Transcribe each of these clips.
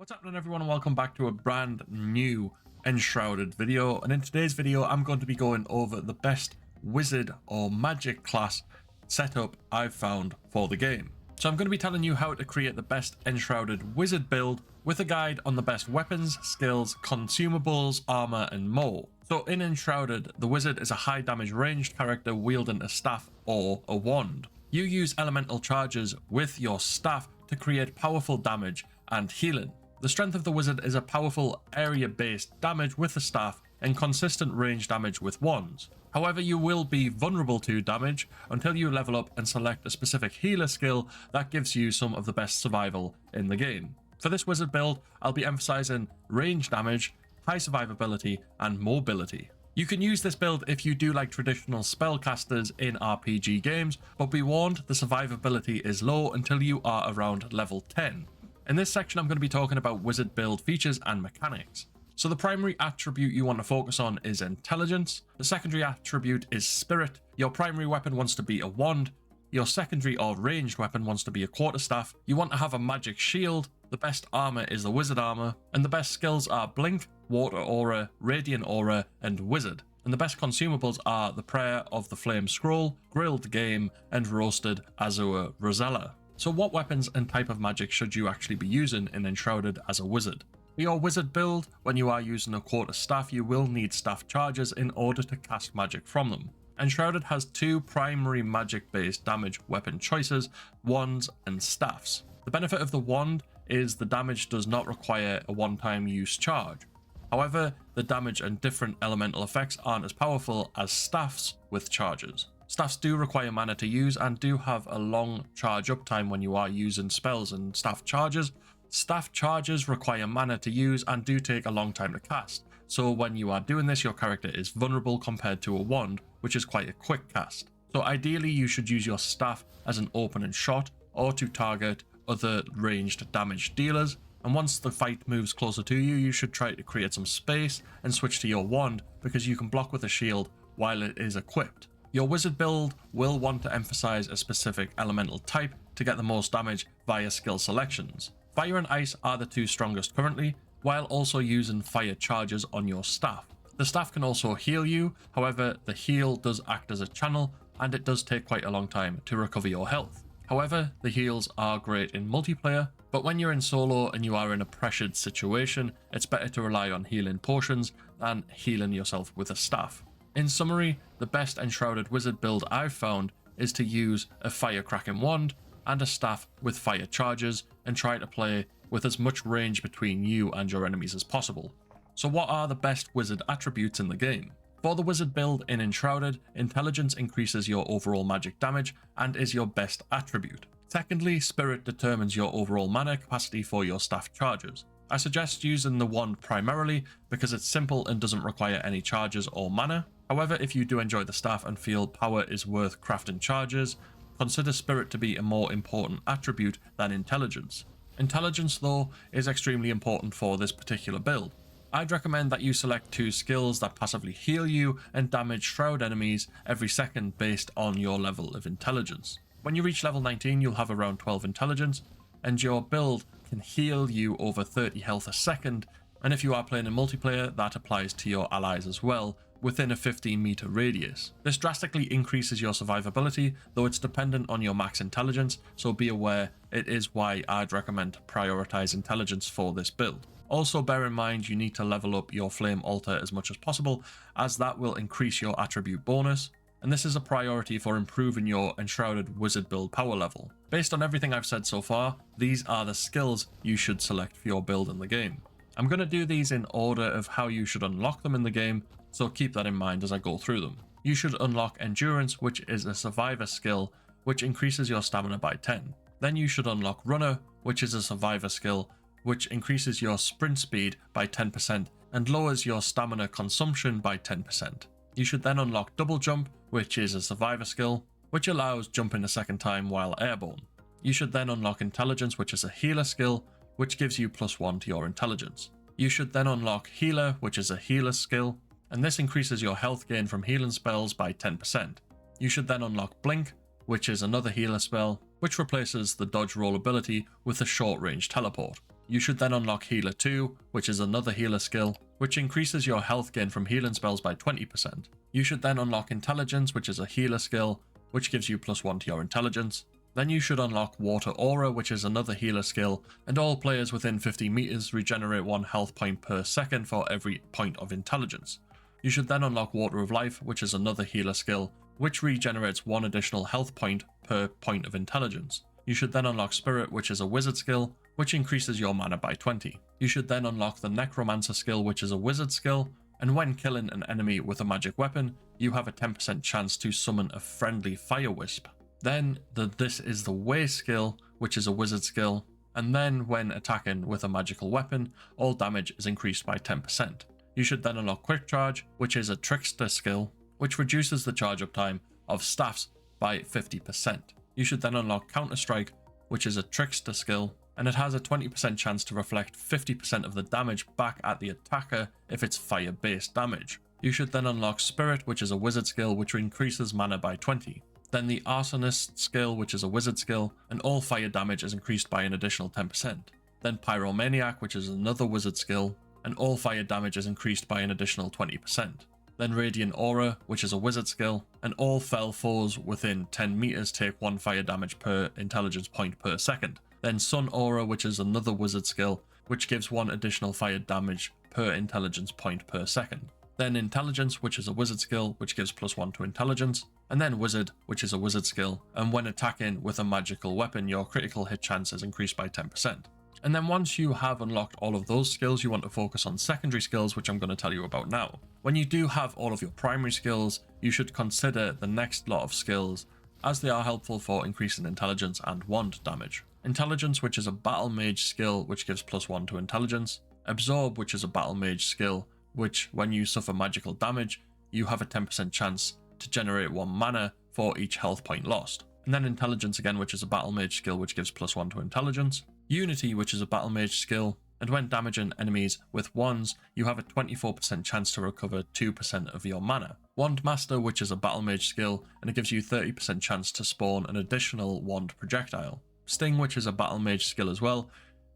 What's happening, everyone, and welcome back to a brand new Enshrouded video. And in today's video I'm going to be going over the best wizard or magic class setup I've found for the game. So I'm going to be telling you how to create the best Enshrouded Wizard build with a guide on the best weapons, skills, consumables, armor and more. So in Enshrouded, the wizard is a high damage ranged character wielding a staff or a wand. You use elemental charges with your staff to create powerful damage and healing. The strength of the wizard is a powerful area-based damage with the staff and consistent range damage with wands. However, you will be vulnerable to damage until you level up and select a specific healer skill that gives you some of the best survival in the game. For this wizard build, I'll be emphasizing range damage, high survivability, and mobility. You can use this build if you do like traditional spellcasters in RPG games, but be warned, the survivability is low until you are around level 10. In this section, I'm going to be talking about wizard build features and mechanics. So the primary attribute you want to focus on is intelligence. The secondary attribute is spirit. Your primary weapon wants to be a wand. Your secondary or ranged weapon wants to be a quarterstaff. You want to have a magic shield. The best armor is the wizard armor. And the best skills are blink, water aura, radiant aura, and wizard. And the best consumables are the prayer of the flame scroll, grilled game, and roasted azure rosella. So what weapons and type of magic should you actually be using in Enshrouded as a wizard? For your wizard build, when you are using a quarterstaff, you will need staff charges in order to cast magic from them. Enshrouded has two primary magic-based damage weapon choices, wands and staffs. The benefit of the wand is the damage does not require a one-time use charge. However, the damage and different elemental effects aren't as powerful as staffs with charges. Staffs do require mana to use and do have a long charge up time when you are using spells and staff charges. Staff charges require mana to use and do take a long time to cast. So when you are doing this, your character is vulnerable compared to a wand, which is quite a quick cast. So ideally you should use your staff as an opening shot or to target other ranged damage dealers. And once the fight moves closer to you, you should try to create some space and switch to your wand because you can block with a shield while it is equipped. Your wizard build will want to emphasize a specific elemental type to get the most damage via skill selections. Fire and ice are the two strongest currently, while also using fire charges on your staff. The staff can also heal you, however the heal does act as a channel and it does take quite a long time to recover your health. However, the heals are great in multiplayer, but when you're in solo and you are in a pressured situation, it's better to rely on healing potions than healing yourself with a staff. In summary, the best Enshrouded Wizard build I've found is to use a firecracking wand and a staff with fire charges and try to play with as much range between you and your enemies as possible. So what are the best wizard attributes in the game? For the wizard build in Enshrouded, intelligence increases your overall magic damage and is your best attribute. Secondly, spirit determines your overall mana capacity for your staff charges. I suggest using the wand primarily because it's simple and doesn't require any charges or mana. However, if you do enjoy the staff and feel power is worth crafting charges, consider spirit to be a more important attribute than intelligence. Intelligence, though, is extremely important for this particular build. I'd recommend that you select two skills that passively heal you and damage shroud enemies every second based on your level of intelligence. When you reach level 19, you'll have around 12 intelligence, and your build can heal you over 30 health a second, and if you are playing in multiplayer, that applies to your allies as well, within a 15-meter radius. This drastically increases your survivability, though it's dependent on your max intelligence, so be aware it is why I'd recommend to prioritize intelligence for this build. Also bear in mind you need to level up your flame altar as much as possible, as that will increase your attribute bonus, and this is a priority for improving your Enshrouded Wizard build power level. Based on everything I've said so far, these are the skills you should select for your build in the game. I'm going to do these in order of how you should unlock them in the game, so keep that in mind as I go through them. You should unlock Endurance, which is a survivor skill, which increases your stamina by 10. Then you should unlock Runner, which is a survivor skill, which increases your sprint speed by 10% and lowers your stamina consumption by 10%. You should then unlock Double Jump, which is a survivor skill, which allows jumping a second time while airborne. You should then unlock Intelligence, which is a healer skill, which gives you +1 to your intelligence. You should then unlock Healer, which is a healer skill, and this increases your health gain from healing spells by 10%. You should then unlock Blink, which is another healer spell, which replaces the dodge roll ability with a short range teleport. You should then unlock Healer 2, which is another healer skill, which increases your health gain from healing spells by 20%. You should then unlock Intelligence, which is a healer skill, which gives you +1 to your intelligence. Then you should unlock Water Aura, which is another healer skill, and all players within 50 meters regenerate 1 health point per second for every point of intelligence. You should then unlock Water of Life, which is another healer skill, which regenerates 1 additional health point per point of intelligence. You should then unlock Spirit, which is a wizard skill, which increases your mana by 20. You should then unlock the Necromancer skill, which is a wizard skill, and when killing an enemy with a magic weapon, you have a 10% chance to summon a friendly fire wisp. Then the This is the Way skill, which is a wizard skill, and then when attacking with a magical weapon, all damage is increased by 10%. You should then unlock Quick Charge, which is a trickster skill, which reduces the charge up time of staffs by 50%. You should then unlock Counter Strike, which is a trickster skill, and it has a 20% chance to reflect 50% of the damage back at the attacker if it's fire-based damage. You should then unlock Spirit, which is a wizard skill, which increases mana by 20. Then the Arsonist skill, which is a wizard skill, and all fire damage is increased by an additional 10%. Then Pyromaniac, which is another wizard skill, and all fire damage is increased by an additional 20%. Then Radiant Aura, which is a wizard skill, and all fell foes within 10 meters take 1 fire damage per intelligence point per second. Then Sun Aura, which is another wizard skill, which gives 1 additional fire damage per intelligence point per second. Then Intelligence, which is a wizard skill, which gives +1 to intelligence. And then Wizard, which is a wizard skill, and when attacking with a magical weapon, your critical hit chance is increased by 10%. And then once you have unlocked all of those skills, you want to focus on secondary skills, which I'm going to tell you about now. When you do have all of your primary skills, you should consider the next lot of skills, as they are helpful for increasing intelligence and wand damage. Intelligence, which is a battle mage skill, which gives +1 to intelligence. Absorb, which is a battle mage skill, which when you suffer magical damage, you have a 10% chance to generate 1 mana for each health point lost. And then Intelligence again, which is a battle mage skill, which gives +1 to intelligence. Unity, which is a battle mage skill, and when damaging enemies with wands, you have a 24% chance to recover 2% of your mana. Wand Master, which is a battle mage skill, and it gives you 30% chance to spawn an additional wand projectile. Sting, which is a battle mage skill as well.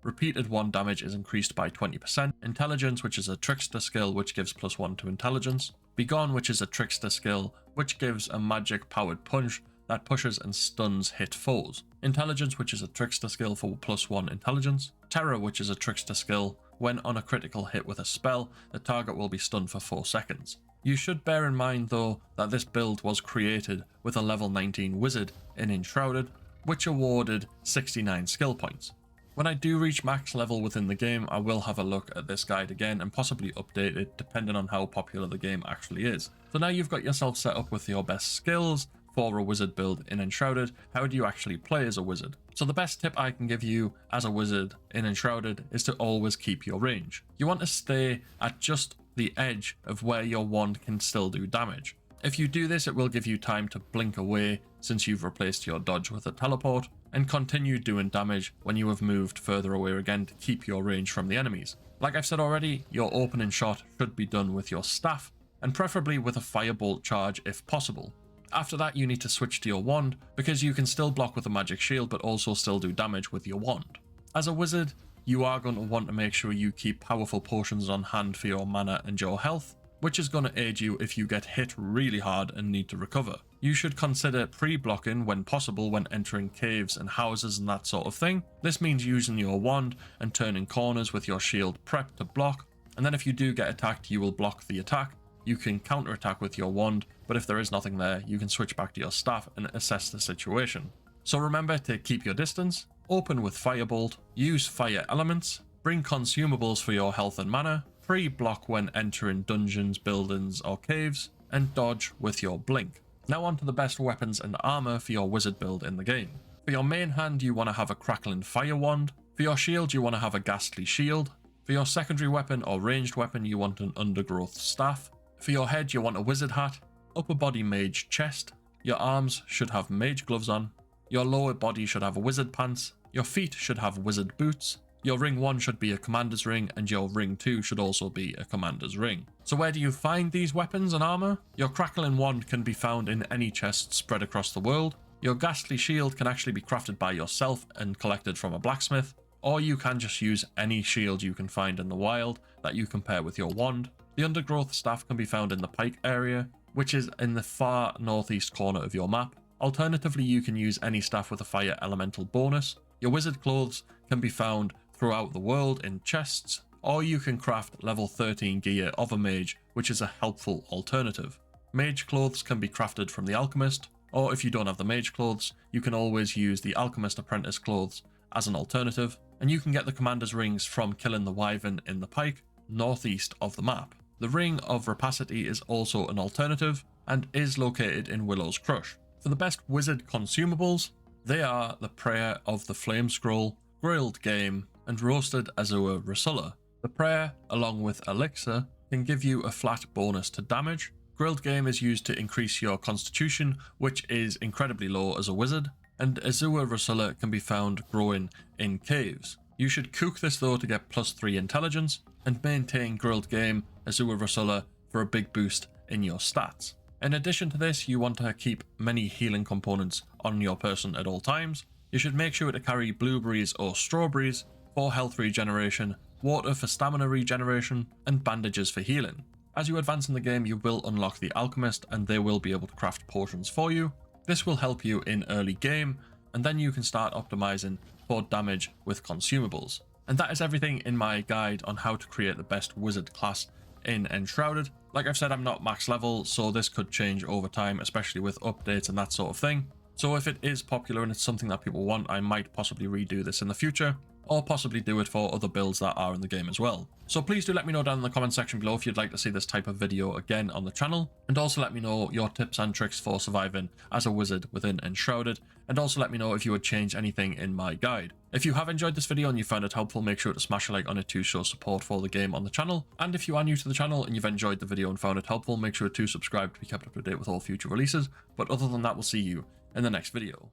Repeated wand damage is increased by 20%. Intelligence, which is a trickster skill, which gives +1 to intelligence. Begone, which is a trickster skill, which gives a magic powered punch that pushes and stuns hit foes. Intelligence, which is a trickster skill for +1 intelligence. Terror, which is a trickster skill. When on a critical hit with a spell, the target will be stunned for 4 seconds. You should bear in mind though that this build was created with a level 19 wizard in Enshrouded, which awarded 69 skill points. When I do reach max level within the game, I will have a look at this guide again and possibly update it depending on how popular the game actually is. So now you've got yourself set up with your best skills for a wizard build in Enshrouded. How do you actually play as a wizard? So the best tip I can give you as a wizard in Enshrouded is to always keep your range. You want to stay at just the edge of where your wand can still do damage. If you do this, it will give you time to blink away since you've replaced your dodge with a teleport, and continue doing damage when you have moved further away again to keep your range from the enemies. Like I've said already, your opening shot should be done with your staff, and preferably with a firebolt charge if possible. After that, you need to switch to your wand, because you can still block with a magic shield but also still do damage with your wand. As a wizard, you are going to want to make sure you keep powerful potions on hand for your mana and your health, which is going to aid you if you get hit really hard and need to recover. You should consider pre-blocking when possible when entering caves and houses and that sort of thing. This means using your wand and turning corners with your shield prep to block, and then if you do get attacked, you will block the attack. You can counter-attack with your wand, but if there is nothing there, you can switch back to your staff and assess the situation. So remember to keep your distance, open with firebolt, use fire elements, bring consumables for your health and mana, pre-block when entering dungeons, buildings or caves, and dodge with your blink. Now on to the best weapons and armor for your wizard build in the game. For your main hand, you want to have a crackling fire wand. For your shield, you want to have a ghastly shield. For your secondary weapon or ranged weapon, you want an undergrowth staff. For your head, you want a wizard hat, upper body mage chest. Your arms should have mage gloves on. Your lower body should have wizard pants. Your feet should have wizard boots. Your ring 1 should be a commander's ring, and your ring 2 should also be a commander's ring. So where do you find these weapons and armor? Your crackling wand can be found in any chest spread across the world. Your ghastly shield can actually be crafted by yourself and collected from a blacksmith, or you can just use any shield you can find in the wild that you can pair with your wand. The undergrowth staff can be found in the pike area, which is in the far northeast corner of your map. Alternatively, you can use any staff with a fire elemental bonus. Your wizard clothes can be found throughout the world in chests, or you can craft level 13 gear of a mage, which is a helpful alternative. Mage clothes can be crafted from the alchemist, or if you don't have the mage clothes, you can always use the alchemist apprentice clothes as an alternative, and you can get the commander's rings from killing the wyvern in the pike northeast of the map. The ring of rapacity is also an alternative and is located in Willow's Crush. For the best wizard consumables, they are the prayer of the flame scroll, grilled game, and roasted azure russula. The prayer, along with elixir, can give you a flat bonus to damage. Grilled game is used to increase your constitution, which is incredibly low as a wizard, and azure russula can be found growing in caves. You should cook this though to get +3 intelligence, and maintain grilled game azure russula for a big boost in your stats. In addition to this, you want to keep many healing components on your person at all times. You should make sure to carry blueberries or strawberries for health regeneration, water for stamina regeneration, and bandages for healing. As you advance in the game, you will unlock the alchemist and they will be able to craft potions for you. This will help you in early game, and then you can start optimizing for damage with consumables. And that is everything in my guide on how to create the best wizard class in Enshrouded. Like I've said, I'm not max level, so this could change over time, especially with updates and that sort of thing. So if it is popular and it's something that people want, I might possibly redo this in the future, or possibly do it for other builds that are in the game as well. So please do let me know down in the comment section below if you'd like to see this type of video again on the channel, and also let me know your tips and tricks for surviving as a wizard within Enshrouded, and also let me know if you would change anything in my guide. If you have enjoyed this video and you found it helpful, make sure to smash a like on it to show support for the game on the channel, and if you are new to the channel and you've enjoyed the video and found it helpful, make sure to subscribe to be kept up to date with all future releases. But other than that, we'll see you in the next video.